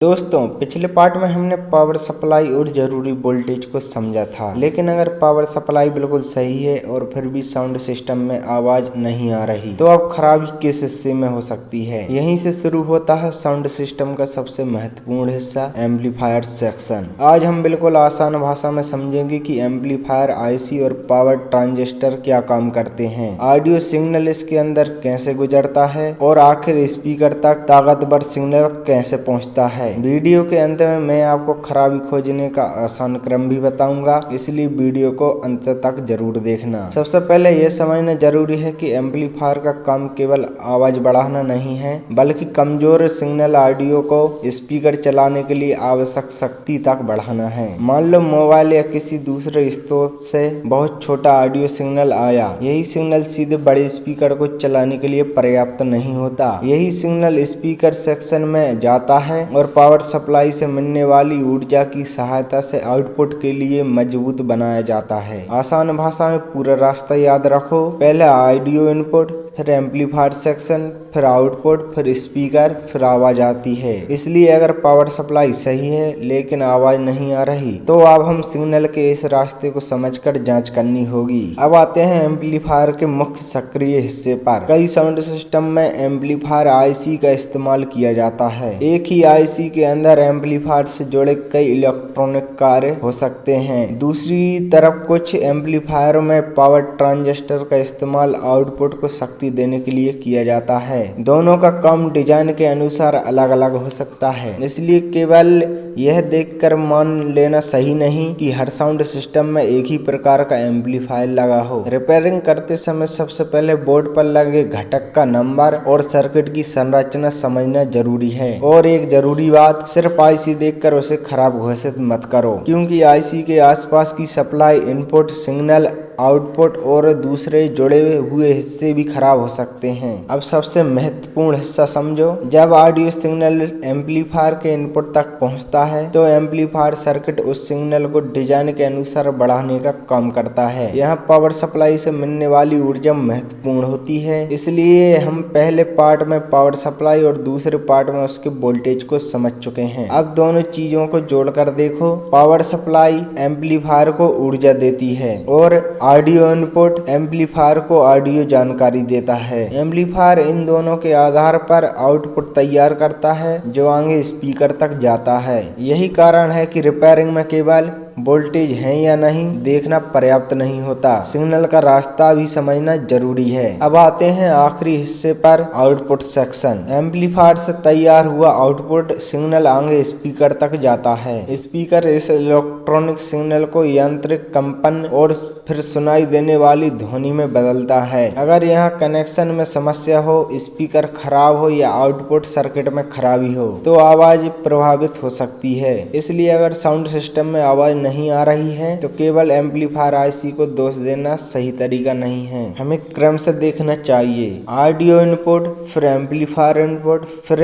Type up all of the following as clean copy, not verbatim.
दोस्तों पिछले पार्ट में हमने पावर सप्लाई और जरूरी वोल्टेज को समझा था, लेकिन अगर पावर सप्लाई बिल्कुल सही है और फिर भी साउंड सिस्टम में आवाज नहीं आ रही तो अब खराबी किस हिस्से में हो सकती है। यहीं से शुरू होता है साउंड सिस्टम का सबसे महत्वपूर्ण हिस्सा एम्पलीफायर सेक्शन। आज हम बिल्कुल आसान भाषा में समझेंगे कि एम्पलीफायर आईसी और पावर ट्रांजिस्टर क्या काम करते हैं, ऑडियो सिग्नल इसके अंदर कैसे गुजरता है और आखिर स्पीकर तक ताकतवर सिग्नल कैसे पहुंचता है। वीडियो के अंत में मैं आपको खराबी खोजने का आसान क्रम भी बताऊंगा, इसलिए वीडियो को अंत तक जरूर देखना। सबसे पहले यह समझना जरूरी है कि एम्पलीफायर का काम केवल आवाज बढ़ाना नहीं है, बल्कि कमजोर सिग्नल ऑडियो को स्पीकर चलाने के लिए आवश्यक शक्ति तक बढ़ाना है। मान लो मोबाइल या किसी दूसरे स्रोत से बहुत छोटा ऑडियो सिग्नल आया, यही सिग्नल सीधे बड़े स्पीकर को चलाने के लिए पर्याप्त नहीं होता। यही सिग्नल स्पीकर सेक्शन में जाता है और पावर सप्लाई से मिलने वाली ऊर्जा की सहायता से आउटपुट के लिए मजबूत बनाया जाता है। आसान भाषा में पूरा रास्ता याद रखो, पहले ऑडियो इनपुट, फिर एम्पलीफायर सेक्शन, फिर आउटपुट, फिर स्पीकर, फिर आवाज आती है। इसलिए अगर पावर सप्लाई सही है लेकिन आवाज नहीं आ रही तो अब हम सिग्नल के इस रास्ते को समझकर जांच करनी होगी। अब आते हैं एम्पलीफायर के मुख्य सक्रिय हिस्से पर। कई साउंड सिस्टम में एम्पलीफायर आईसी का इस्तेमाल किया जाता है। एक ही आईसी के अंदर एम्पलीफायर से जुड़े कई इलेक्ट्रॉनिक कार्य हो सकते हैं। दूसरी तरफ कुछ एम्पलीफायरों में पावर ट्रांजिस्टर का इस्तेमाल आउटपुट को शक्ति देने के लिए किया जाता है। दोनों का काम डिजाइन के अनुसार अलग अलग हो सकता है, इसलिए केवल यह देखकर मान लेना सही नहीं कि हर साउंड सिस्टम में एक ही प्रकार का एम्पलीफायर लगा हो। रिपेयरिंग करते समय सबसे पहले बोर्ड पर लगे घटक का नंबर और सर्किट की संरचना समझना जरूरी है। और एक जरूरी बात, सिर्फ आईसी देखकर उसे खराब घोषित मत करो, क्योंकि आईसी के आसपास की सप्लाई, इनपुट, सिग्नल, आउटपुट और दूसरे जुड़े हुए हिस्से भी खराब हो सकते हैं। अब सबसे महत्वपूर्ण हिस्सा समझो। जब ऑडियो सिग्नल एम्पलीफायर के इनपुट तक पहुंचता है तो एम्पलीफायर सर्किट उस सिग्नल को डिजाइन के अनुसार बढ़ाने का काम करता है। यहाँ पावर सप्लाई से मिलने वाली ऊर्जा महत्वपूर्ण होती है, इसलिए हम पहले पार्ट में पावर सप्लाई और दूसरे पार्ट में उसके वोल्टेज को समझ चुके हैं। अब दोनों चीजों को जोड़कर देखो। पावर सप्लाई एम्पलीफायर को ऊर्जा देती है और ऑडियो इनपुट एम्पलीफायर को ऑडियो जानकारी देता है। एम्पलीफायर इन दोनों के आधार पर आउटपुट तैयार करता है जो आगे स्पीकर तक जाता है। यही कारण है कि रिपेयरिंग में केवल वोल्टेज है या नहीं देखना पर्याप्त नहीं होता, सिग्नल का रास्ता भी समझना जरूरी है। अब आते हैं आखिरी हिस्से पर, आउटपुट सेक्शन। एम्पलीफायर से तैयार हुआ आउटपुट सिग्नल आगे स्पीकर तक जाता है। स्पीकर इस इलेक्ट्रॉनिक सिग्नल को यांत्रिक कंपन और फिर सुनाई देने वाली ध्वनि में बदलता है। अगर यहाँ कनेक्शन में समस्या हो, स्पीकर खराब हो या आउटपुट सर्किट में खराबी हो तो आवाज प्रभावित हो सकती है। इसलिए अगर साउंड सिस्टम में आवाज नहीं आ रही है तो केवल एम्पलीफायर आईसी को दोष देना सही तरीका नहीं है। हमें क्रम से देखना चाहिए, ऑडियो इनपुट, फिर एम्पलीफायर इनपुट, फिर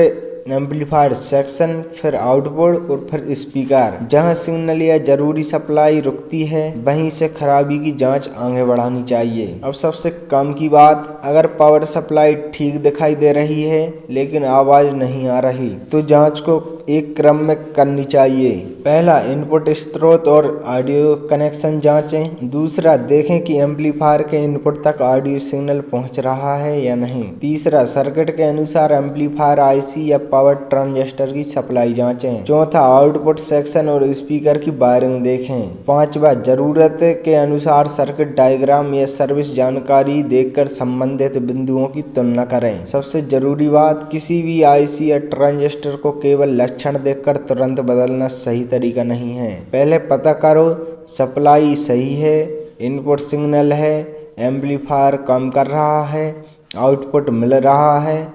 एम्पलीफायर सेक्शन, फिर आउटपुट और फिर स्पीकर। जहां सिग्नल या जरूरी सप्लाई रुकती है वहीं से खराबी की जांच आगे बढ़ानी चाहिए। अब सबसे काम की बात, अगर पावर सप्लाई ठीक दिखाई दे रही है लेकिन आवाज नहीं आ रही तो जांच को एक क्रम में करनी चाहिए। पहला, इनपुट स्रोत और ऑडियो कनेक्शन जांचें। दूसरा, देखें कि एम्पलीफायर के इनपुट तक ऑडियो सिग्नल पहुंच रहा है या नहीं। तीसरा, सर्किट के अनुसार एम्पलीफायर आईसी या पावर ट्रांजिस्टर की सप्लाई जांचें। चौथा, आउटपुट सेक्शन और स्पीकर की वायरिंग देखें। पांचवा, जरूरत के अनुसार सर्किट डायग्राम या सर्विस जानकारी देखकर संबंधित बिंदुओं की तुलना करें। सबसे जरूरी बात, किसी भी आईसी या ट्रांजिस्टर को केवल लक्षण देखकर तुरंत बदलना सही तरीका नहीं है। पहले पता करो सप्लाई सही है, इनपुट सिग्नल है, एम्पलीफायर काम कर रहा है, आउटपुट मिल रहा है,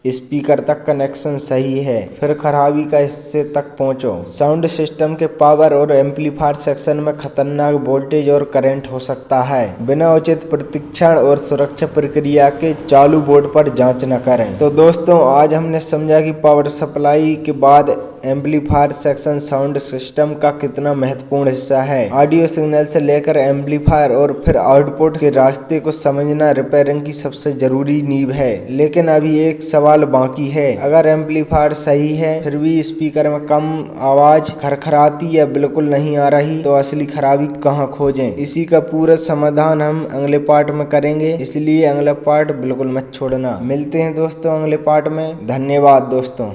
स्पीकर तक कनेक्शन सही है, फिर खराबी का हिस्से तक पहुंचो। साउंड सिस्टम के पावर और एम्पलीफायर सेक्शन में खतरनाक वोल्टेज और करंट हो सकता है। बिना उचित प्रशिक्षण और सुरक्षा प्रक्रिया के चालू बोर्ड पर जांच न करें। तो दोस्तों आज हमने समझा कि पावर सप्लाई के बाद एम्पलीफायर सेक्शन साउंड सिस्टम का कितना महत्वपूर्ण हिस्सा है। ऑडियो सिग्नल से लेकर एम्पलीफायर और फिर आउटपुट के रास्ते को समझना रिपेयरिंग की सबसे जरूरी नींव है। लेकिन अभी एक सवाल बाकी है, अगर एम्पलीफायर सही है फिर भी स्पीकर में कम आवाज खरखराती या बिल्कुल नहीं आ रही, तो असली खराबी कहाँ खोजें। इसी का पूरा समाधान हम अगले पार्ट में करेंगे, इसलिए अगला पार्ट बिल्कुल मत छोड़ना। मिलते हैं दोस्तों अगले पार्ट में। धन्यवाद दोस्तों।